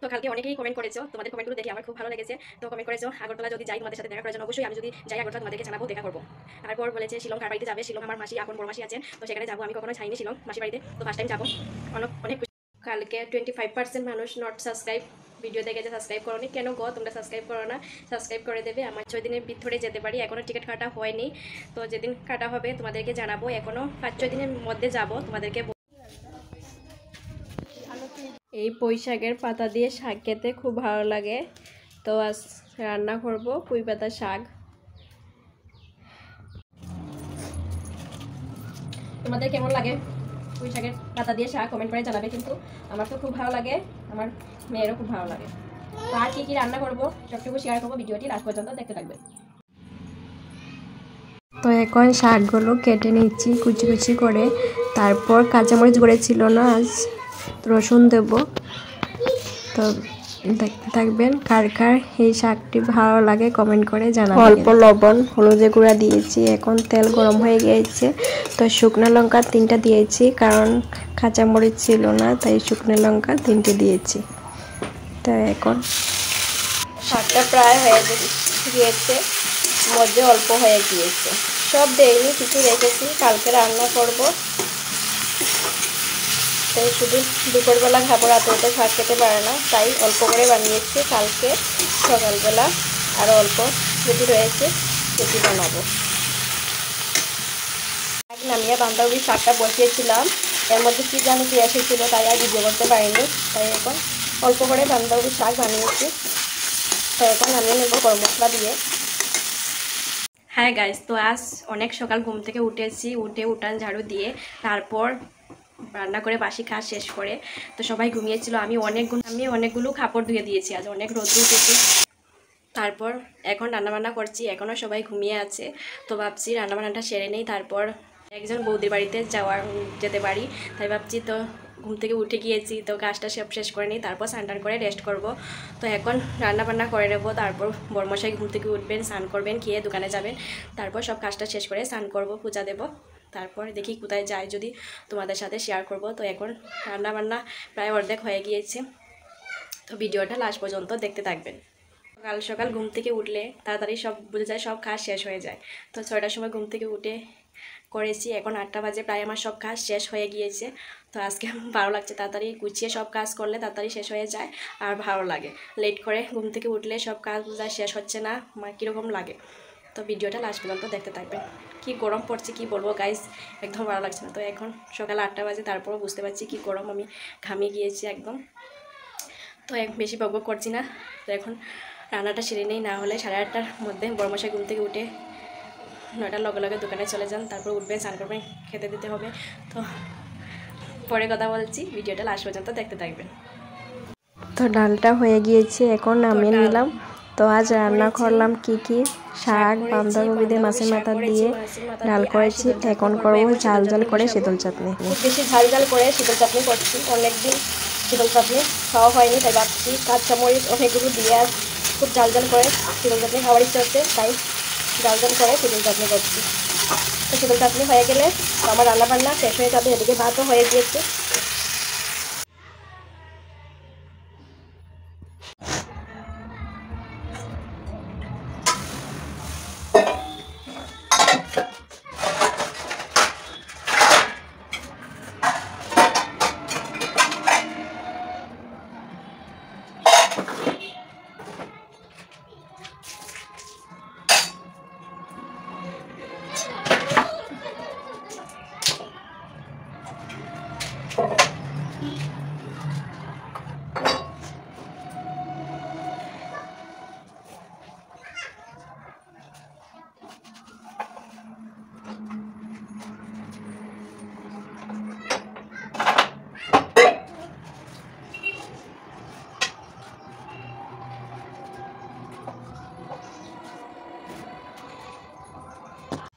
তো কালকে অনেকেই কমেন্ট করেছো, তোমাদের কমেন্টগুলো দেখে আমার খুব ভালো লেগেছে। তো কমেন্ট করেছো আগরতলা যদি যাই তোমাদের সাথে দেখা করার জন্য, অবশ্যই আমি যদি যাই আগরতলা তোমাদেরকে জানাবো, দেখা করবো। তারপর বলেছে শিলং কার বাড়িতে যাবে, শিলং আমার মাসি আপন বড় মাসি আছেন, তো সেখানে যাবো। আমি কখনো যাইনি শিলং মাসি বাড়িতে, তো ফার্স্ট টাইম যাবো। অনেক অনেক কালকে 25% মানুষ নট সাবস্ক্রাইব, ভিডিও দেখে যে সাবস্ক্রাইব করো নি কেন গো, তোমরা সাবস্ক্রাইব করো না, সাবস্ক্রাইব করে দেবে। আমার 6 দিনের ভিতরে যেতে পারি, এখনও টিকিট কাটা হয়নি, তো যেদিন কাটা হবে তোমাদেরকে জানাবো। এখনও 5-6 দিনের মধ্যে যাব, তোমাদেরকে। এই পুঁই শাকের পাতা দিয়ে শাক খেতে খুব ভালো লাগে, তো আজ রান্না করব পুঁই পাতা শাক। তোমাদের কেমন লাগে পুঁই শাকের পাতা দিয়ে শাক কমেন্ট করে জানাবে, কিন্তু আমার তো খুব ভালো লাগে, আমার মেয়েরও খুব ভালো লাগে। তো আর কি রান্না করবো সবটুকু শেয়ার করবো, ভিডিওটি লাস্ট পর্যন্ত দেখতে থাকবে। তো এখন শাকগুলো কেটে নিচ্ছি কুচি কুচি করে, তারপর কাঁচামরিচ গড়েছিল না, আজ রসুন দেব। তো দেখতে থাকবেন, কার কার এই শাকটি ভালো লাগে কমেন্ট করে জানাবেন। অল্প লবণ হলুদে গুঁড়া দিয়েছি, এখন তেল গরম হয়ে গিয়েছে, তো শুকনো লঙ্কা 3টা দিয়েছি, কারণ কাঁচামরিচ ছিল না, তাই শুকনো লঙ্কা 3টে দিয়েছি। তো এখন শাকটা প্রায় হয়ে গিয়েছে, মধ্যে অল্প হয়ে গিয়েছে, সব দেয়নি, কিছু রেখেছি, কালকে রান্না করব। তাই শুধু দুপুরবেলা খাবো, রাতে শাক খেতে পারে না, তাই অল্প করে বানিয়েছি। কালকে সকালবেলা আরও অল্প যেটি রয়েছে সেটি বানাবো। শাক নামিয়ে বাঁধাকপি শাকটা বসিয়েছিলাম, এর মধ্যে কী জানি কি এসেছিলো, তাই আর ভিডিও করতে পারিনি, তাই এখন অল্প করে বাঁধাকপি শাক বানিয়েছি। তো এখন নামিয়ে নেবো গরম মশলা দিয়ে। হ্যাঁ গাইস, তো আজ অনেক সকাল ঘুম থেকে উঠেছি, উঠান ঝাড়ু দিয়ে তারপর রান্না করে বাসি কাজ শেষ করে, তো সবাই ঘুমিয়েছিল, আমি অনেকগুলো কাপড় ধুয়ে দিয়েছি, আজ অনেক রোদ উঠেছে। তারপর এখন রান্নাবান্না করছি, এখনও সবাই ঘুমিয়ে আছে, তো ভাবছি রান্নাবান্নাটা সেরে নেই, তারপর একজন বৌদির বাড়িতে যেতে পারি, তাই ভাবছি। তো ঘুম থেকে উঠে গিয়েছি, তো কাজটা সব শেষ করে নিই, তারপর স্নান করে রেস্ট করব। তো এখন রান্নাবান্না করে নেব, তারপর বড়মশাই ঘুম থেকে উঠবেন, স্নান করবেন, খেয়ে দোকানে যাবেন, তারপর সব কাজটা শেষ করে স্নান করব, পূজা দেব, তারপর দেখি কোথায় যাই, যদি তোমাদের সাথে শেয়ার করব। তো এখন রান্নাবান্না প্রায় অর্ধেক হয়ে গিয়েছে, তো ভিডিওটা লাস্ট পর্যন্ত দেখতে থাকবেন। সকাল সকাল ঘুম থেকে উঠলে তাড়াতাড়ি সব বোঝা যায়, সব কাজ শেষ হয়ে যায়। তো 6টার সময় ঘুম থেকে উঠে করেছি, এখন 8টা বাজে, প্রায় আমার সব কাজ শেষ হয়ে গিয়েছে। তো আজকে ভালো লাগছে, তাড়াতাড়ি গুছিয়ে সব কাজ করলে তাড়াতাড়ি শেষ হয়ে যায়, আর ভালো লাগে। লেট করে ঘুম থেকে উঠলে সব কাজ বোঝা শেষ হচ্ছে না, আমার কীরকম লাগে। তো ভিডিওটা লাস্ট পর্যন্ত দেখতে থাকবেন। কি গরম পড়ছে কি বলবো গাইস, একদম ভালো লাগছে না। তো এখন সকাল 8টা বাজে, তারপরও বুঝতে পারছি কি গরম, আমি ঘামিয়ে গিয়েছি একদম। তো বেশি বকবক করছি না, তো এখন রান্নাটা সেরে নেই, না হলে 8:30টার মধ্যে বড়মশাই ঘুম থেকে উঠে 9টার লগে লগে দোকানে চলে যান, তারপর উঠবেন, স্নান করবেন, খেতে দিতে হবে। তো পরে কথা বলছি, ভিডিওটা লাস্ট পর্যন্ত দেখতে থাকবেন। তো ডালটা হয়ে গিয়েছে, এখন নামিয়ে নিলাম। তো আজ রান্না করলাম কি শাক, বাঁধাকপি দিয়ে মাছের মাথা দিয়ে ডাল করেছি, এখন করবো ঝাল ঝাল করে শীতল চাটনি। খুব বেশি ঝাল ঝাল করে শীতল চাটনি করছি, অনেকদিন শীতল চাটনি খাওয়া হয়নি, তাই ভাবছি কাঁচামরিচ অনেকগুলো দিয়ে আজ খুব ঝাল ঝাল করে শীতল চাটনি খাওয়ার ইচ্ছা হচ্ছে, তাই ঝাল ঝাল করে শীতল চাটনি করছি। তো শীতল চাটনি হয়ে গেলে আমার রান্নাবান্না শেষ হয়ে যাবে, এদিকে ভাতও হয়ে গিয়েছে।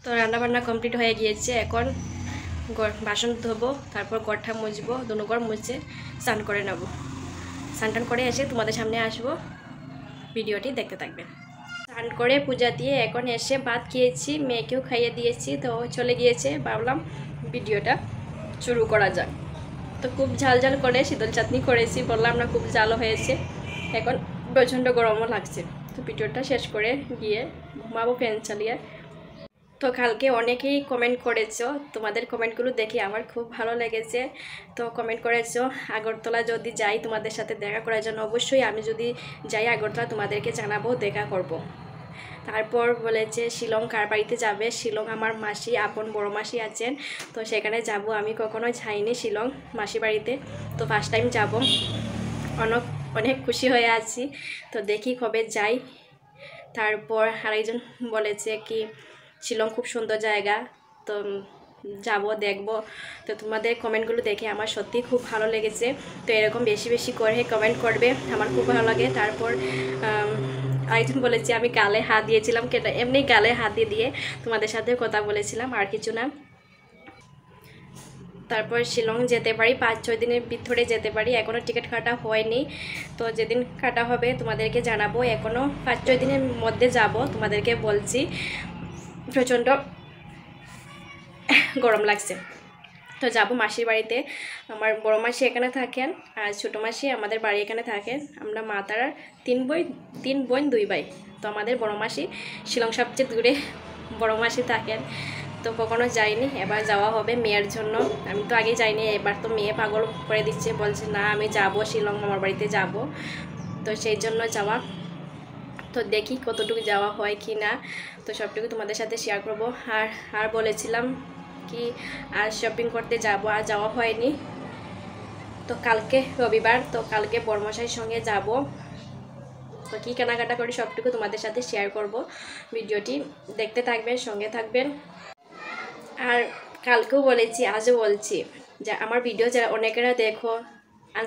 তো রান্নাবান্না কমপ্লিট হয়ে গিয়েছে, এখন বাসন ধোবো, তারপর ঘরটা মুছবো, দুনো ঘর মুছে স্নান করে নেব। স্নান করে এসে তোমাদের সামনে আসবো, ভিডিওটি দেখতে থাকবেন। স্নান করে পূজা দিয়ে এখন এসে ভাত খেয়েছি, মেয়েকেও খাইয়ে দিয়েছি, তো চলে গিয়েছে, ভাবলাম ভিডিওটা শুরু করা যাক। তো খুব ঝাল ঝাল করে শীতল চাটনি করেছি, বললাম না খুব ঝালও হয়েছে। এখন প্রচণ্ড গরমও লাগছে। তো ভিডিওটা শেষ করে গিয়ে ঘুমাবো ফ্যান চালিয়ে। তো কালকে অনেকেই কমেন্ট করেছো, তোমাদের কমেন্টগুলো দেখে আমার খুব ভালো লেগেছে। তো কমেন্ট করেছো আগরতলা যদি যাই তোমাদের সাথে দেখা করার জন্য। অবশ্যই আমি যদি যাই আগরতলা তোমাদেরকে জানাবো, দেখা করব। তারপর বলেছে শিলং কার বাড়িতে যাবে। শিলং আমার মাসি, আপন বড় মাসি আছেন, তো সেখানে যাব। আমি কখনো যাইনি শিলং মাসি বাড়িতে, তো ফার্স্ট টাইম যাব। অনেক খুশি হয়ে আছি। তো দেখি কবে যাই। তারপর আরেকজন বলেছে কি শিলং খুব সুন্দর জায়গা, তো যাব দেখব। তো তোমাদের কমেন্টগুলো দেখে আমার সত্যি খুব ভালো লেগেছে। তো এরকম বেশি বেশি করে কমেন্ট করবে, আমার খুব ভালো লাগে। তারপর আরেকজন বলেছে আমি গালে হাত দিয়েছিলাম, কেন এমনি গালে হাত দিয়ে তোমাদের সাথে কথা বলেছিলাম, আর কিছু না। তারপর শিলং যেতে পারি 5-6 দিনের ভিতরে যেতে পারি। এখনও টিকিট কাটা হয়নি, তো যেদিন কাটা হবে তোমাদেরকে জানাবো। এখনও 5-6 দিনের মধ্যে যাব, তোমাদেরকে বলছি। প্রচণ্ড গরম লাগছে। তো যাব মাসির বাড়িতে। আমার বড় মাসি এখানে থাকেন, আর ছোটো মাসি আমাদের বাড়ি এখানে থাকেন। আমরা মা তারার 3 বোন 2 ভাই। তো আমাদের বড় মাসি শিলং সবচেয়ে দূরে বড় মাসি থাকেন। তো কখনো যাইনি, এবার যাওয়া হবে মেয়ের জন্য। আমি তো আগেই যাইনি, এবার তো মেয়ে পাগল করে দিচ্ছে, বলছে না আমি যাব শিলং মামার বাড়িতে যাব। তো সেই জন্য যাওয়া। তো দেখি কতটুকু যাওয়া হয় কি না, তো সবটুকু তোমাদের সাথে শেয়ার করবো। আর বলেছিলাম কি আর শপিং করতে যাব, আর যাওয়া হয়নি। তো কালকে রবিবার, তো কালকে বড়মশাইয়ের সঙ্গে যাব। তো কী কেনাকাটা করি সবটুকু তোমাদের সাথে শেয়ার করব। ভিডিওটি দেখতে থাকবেন, সঙ্গে থাকবেন। আর কালকেও বলেছি, আজও বলছি যে আমার ভিডিও যারা অনেকেরা দেখো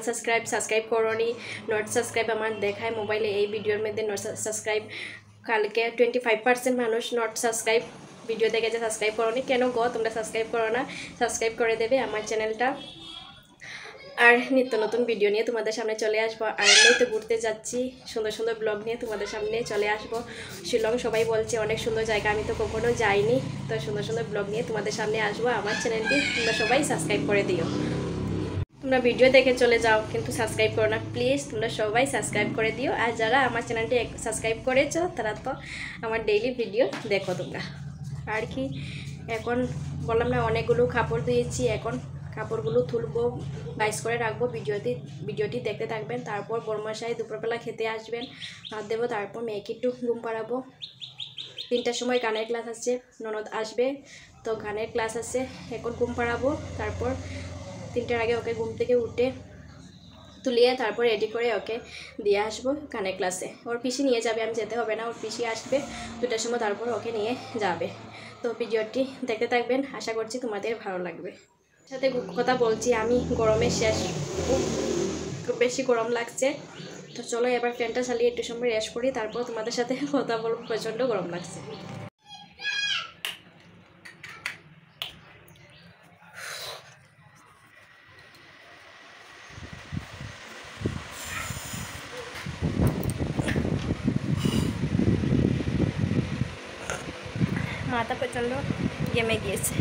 সাবস্ক্রাইব করোনি, নট সাবস্ক্রাইব আমার দেখায় মোবাইলে এই ভিডিওর মধ্যে নট সাবস্ক্রাইব। কালকে 25% মানুষ নট সাবস্ক্রাইব ভিডিও দেখেছে, সাবস্ক্রাইব করোনি। কেন গো তোমরা সাবস্ক্রাইব করো না? সাবস্ক্রাইব করে দেবে আমার চ্যানেলটা। আর নিত্য নতুন ভিডিও নিয়ে তোমাদের সামনে চলে আসবো। আর এমনি তো ঘুরতে যাচ্ছি, সুন্দর সুন্দর ব্লগ নিয়ে তোমাদের সামনে চলে আসবো। শিলং সবাই বলছে অনেক সুন্দর জায়গা, আমি তো কখনো যাইনি। তো সুন্দর সুন্দর ব্লগ নিয়ে তোমাদের সামনে আসবো। আমার চ্যানেলটি তোমরা সবাই সাবস্ক্রাইব করে দিও। তোমরা ভিডিও দেখে চলে যাও, কিন্তু সাবস্ক্রাইব করো না প্লিজ। তোমরা সবাই সাবস্ক্রাইব করে দিও। আর যারা আমার চ্যানেলটি সাবস্ক্রাইব করেছো তারা তো আমার ডেইলি ভিডিও দেখো তোমরা। আর কি এখন বললাম না অনেকগুলো কাপড় দিয়েছি, এখন কাপড়গুলো তুলবো, বাইস করে রাখবো। ভিডিওটি দেখতে থাকবেন। তারপর বড়মশাই দুপুরবেলা খেতে আসবেন, ভাত দেবো। তারপর মেয়েকে একটু ঘুম পাড়াবো। 3টার সময় গানের ক্লাস আছে, ননদ আসবে, তো গানের ক্লাস আছে, এখন ঘুম পাড়াবো। তারপর 3টার আগে ওকে ঘুম থেকে উঠে তুলিয়ে তারপর রেডি করে ওকে দিয়ে আসবো গানের ক্লাসে। ওর পিসি নিয়ে যাবে, আমি যেতে হবে না, ওর পিসি আসবে 2টার সময়, তারপর ওকে নিয়ে যাবে। তো ভিডিওটি দেখতে থাকবেন, আশা করছি তোমাদের ভালো লাগবে। সাথে কথা বলছি আমি, গরমের শেষ, খুব বেশি গরম লাগছে। তো চলো এবার ফ্যানটা চালিয়ে একটু সময় রেস্ট করি, তারপর তোমাদের সাথে কথা বলবো। প্রচণ্ড গরম লাগছে। মাথা প্রচণ্ড ঘেমে গিয়েছে।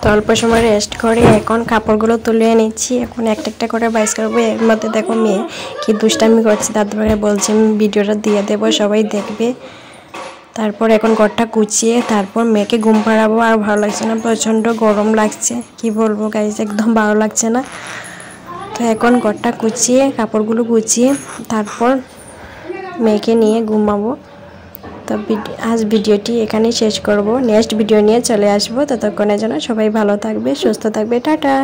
তো অল্প সময় রেস্ট করে এখন কাপড়গুলো তুলে নিচ্ছি। এখন একটা একটা করে বাইস করবো। এর মধ্যে দেখো মেয়ে কি দুষ্টামি করছে, তারপরে বলছি ভিডিওটা দিয়ে দেবো, সবাই দেখবে। তারপর এখন ঘরটা গুছিয়ে তারপর মেয়েকে ঘুম পাড়াবো। আর ভালো লাগছে না, প্রচণ্ড গরম লাগছে, কি বলবো গাইজ, একদম ভালো লাগছে না। তো এখন ঘরটা গুছিয়ে কাপড়গুলো গুছিয়ে তারপর মেয়েকে নিয়ে ঘুমাবো। তো আজ ভিডিওটি এখানেই শেষ করব। নেক্সট ভিডিও নিয়ে চলে আসবো। ততক্ষণের জন্য সবাই ভালো থাকবে, সুস্থ থাকবে। টাটা।